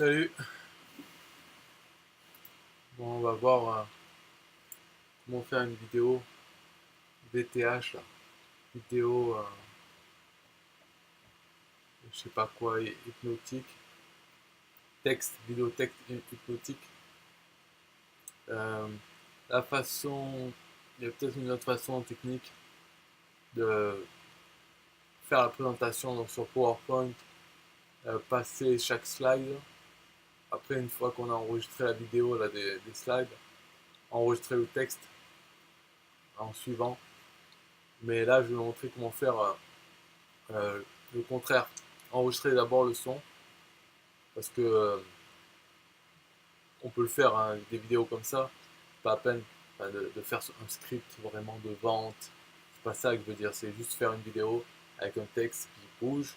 Salut. Bon, on va voir comment faire une vidéo VTH, là. Vidéo, je sais pas quoi, hypnotique. Texte, vidéo texte hypnotique. Euh, la façon, il y a peut-être une autre façon technique de faire la présentation donc sur PowerPoint, passer chaque slide. Après, une fois qu'on a enregistré la vidéo là, des slides, enregistrer le texte en suivant. Mais là, je vais vous montrer comment faire le contraire. Enregistrer d'abord le son, parce que on peut le faire, hein, des vidéos comme ça, pas à peine de faire un script vraiment de vente. C'est pas ça que je veux dire, c'est juste faire une vidéo avec un texte qui bouge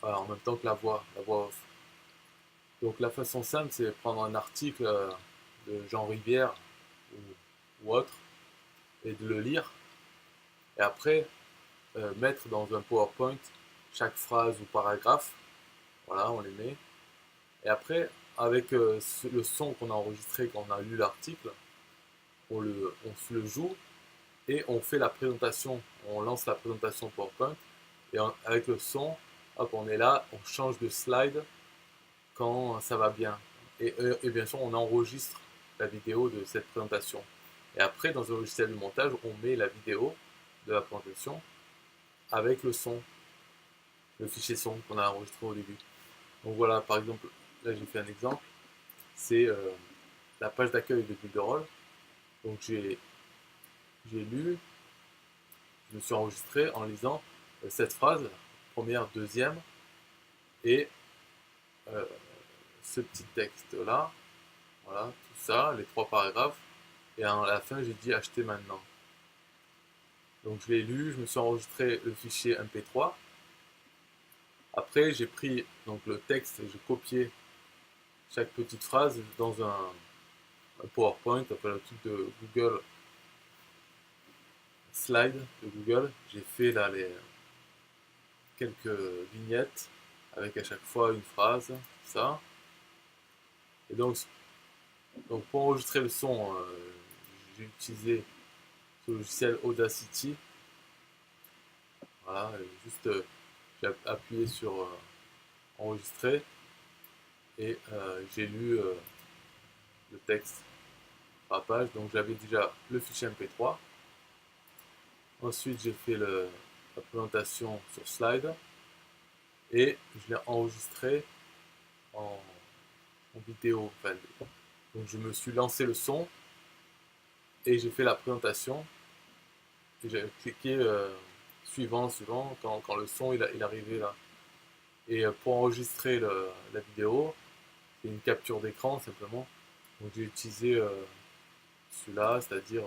en même temps que la voix off. Donc la façon simple, c'est prendre un article de Jean Rivière ou autre et de le lire, et après mettre dans un PowerPoint chaque phrase ou paragraphe. Voilà, on les met. Et après, avec le son qu'on a enregistré quand on a lu l'article, on se le joue et on fait la présentation. On lance la présentation PowerPoint et avec le son, hop, on est là, on change de slide quand ça va bien. Et bien sûr, on enregistre la vidéo de cette présentation. Et après, dans un logiciel de montage, on met la vidéo de la présentation avec le son, le fichier son qu'on a enregistré au début. Donc voilà, par exemple, là j'ai fait un exemple, c'est la page d'accueil de Builderall. Donc j'ai lu, je me suis enregistré en lisant cette phrase, première, deuxième, et euh, ce petit texte-là, voilà, tout ça, les trois paragraphes, et à la fin j'ai dit acheter maintenant. Donc je l'ai lu, je me suis enregistré le fichier MP3. Après j'ai pris donc le texte et j'ai copié chaque petite phrase dans un PowerPoint, enfin le truc de Google Slide de Google. J'ai fait là quelques vignettes avec à chaque fois une phrase, tout ça. Et donc pour enregistrer le son, j'ai utilisé ce logiciel Audacity. Voilà, juste j'ai appuyé sur enregistrer et j'ai lu le texte par la page. Donc j'avais déjà le fichier MP3. Ensuite j'ai fait la présentation sur slide et je l'ai enregistré en, en vidéo. Enfin, donc je me suis lancé le son et j'ai fait la présentation. Et j'ai cliqué suivant quand le son il arrivait là. Et pour enregistrer la vidéo, c'est une capture d'écran simplement. Donc j'ai utilisé celui-là, c'est-à-dire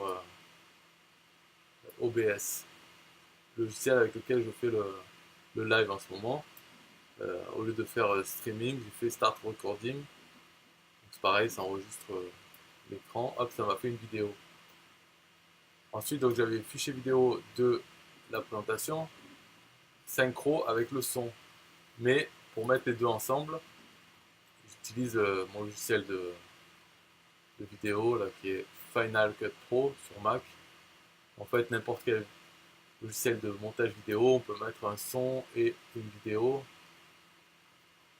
OBS, le logiciel avec lequel je fais le live en ce moment. Au lieu de faire streaming, j'ai fait start recording. C'est pareil, ça enregistre l'écran. Hop, ça m'a fait une vidéo. Ensuite, donc j'avais le fichier vidéo de la présentation, synchro avec le son. Mais pour mettre les deux ensemble, j'utilise mon logiciel de vidéo là, qui est Final Cut Pro sur Mac. En fait, n'importe quel logiciel de montage vidéo, on peut mettre un son et une vidéo,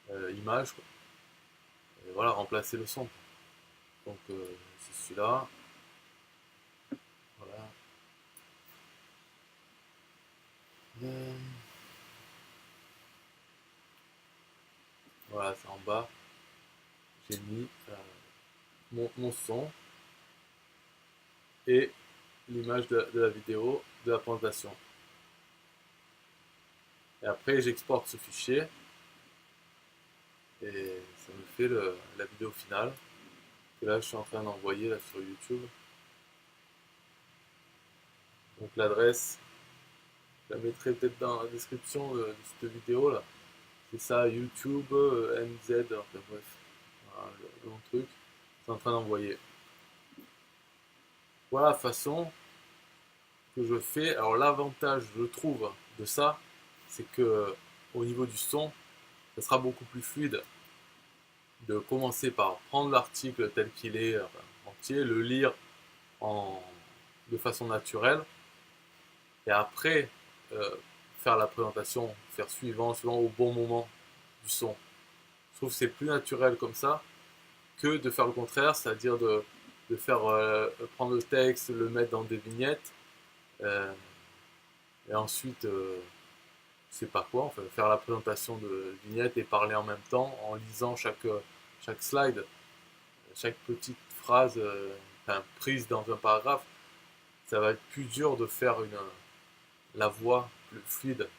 image, quoi. Et voilà, remplacer le son. Donc c'est celui-là. Voilà. Euh, voilà, c'est en bas. J'ai mis mon son et l'image de la vidéo de la présentation. Et après, j'exporte ce fichier et ça me fait la vidéo finale que là je suis en train d'envoyer là sur YouTube. Donc l'adresse, je la mettrai peut-être dans la description de cette vidéo là. C'est ça, YouTube, MZ, enfin bref, voilà, le long truc. C'est en train d'envoyer. Voilà la façon que je fais. Alors l'avantage, je trouve, de ça, c'est que au niveau du son, ça sera beaucoup plus fluide. de commencer par prendre l'article tel qu'il est entier, le lire de façon naturelle, et après faire la présentation, faire suivant au bon moment du son. Je trouve que c'est plus naturel comme ça que de faire le contraire, c'est-à-dire de faire prendre le texte, le mettre dans des vignettes, euh, et ensuite, je sais pas quoi, enfin, faire la présentation de vignettes et parler en même temps en lisant chaque slide, chaque petite phrase enfin, prise dans un paragraphe. Ça va être plus dur de faire la voix plus fluide.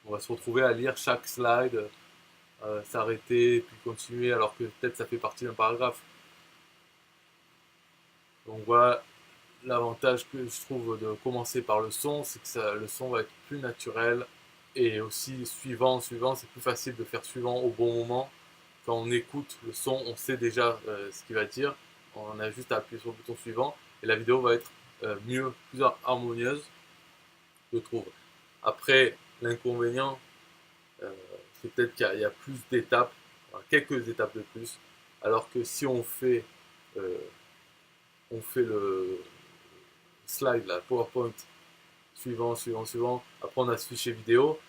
On va se retrouver à lire chaque slide, s'arrêter, puis continuer, alors que peut-être ça fait partie d'un paragraphe. Donc voilà, l'avantage que je trouve de commencer par le son, c'est que le son va être plus naturel, et aussi suivant, c'est plus facile de faire suivant au bon moment. Quand on écoute le son, on sait déjà ce qu'il va dire, on a juste à appuyer sur le bouton suivant, et la vidéo va être mieux, plus harmonieuse, je trouve. Après, l'inconvénient, euh, c'est peut-être qu'il y a plus d'étapes, quelques étapes de plus, alors que si euh, on fait le slide, la PowerPoint, suivant, après on a ce fichier vidéo,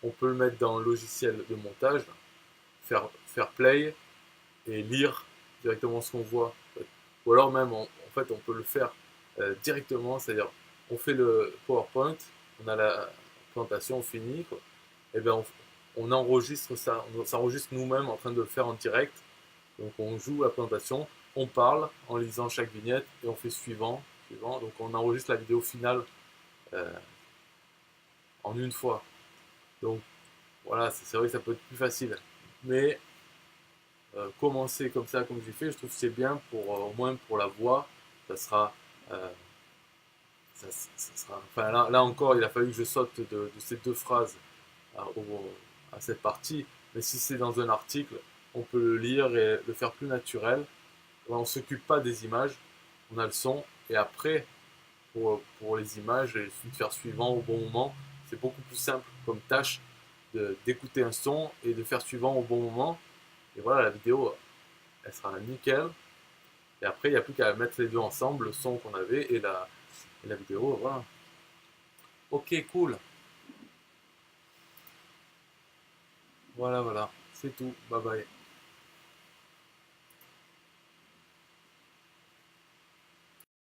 on peut le mettre dans le logiciel de montage, faire play et lire directement ce qu'on voit. Ou alors même, en fait, on peut le faire directement, c'est-à-dire on fait le PowerPoint, on a la présentation finie, quoi. Et bien on enregistre ça, on s'enregistre nous-mêmes en train de le faire en direct. Donc on joue la présentation, on parle en lisant chaque vignette et on fait suivant. Donc on enregistre la vidéo finale euh, en une fois. Donc voilà, c'est vrai que ça peut être plus facile. Mais commencer comme ça, comme j'ai fait, je trouve que c'est bien pour au moins pour la voix. Ça sera, euh, ça sera. Enfin là encore, il a fallu que je saute de ces deux phrases à, à cette partie. Mais si c'est dans un article, on peut le lire et le faire plus naturel. On ne s'occupe pas des images, on a le son, et après, pour les images, il suffit de faire suivant au bon moment. C'est beaucoup plus simple comme tâche d'écouter un son et de faire suivant au bon moment. Et voilà, la vidéo, elle sera nickel. Et après, il n'y a plus qu'à mettre les deux ensemble, le son qu'on avait et la vidéo. Voilà. Ok, cool. Voilà. C'est tout. Bye bye.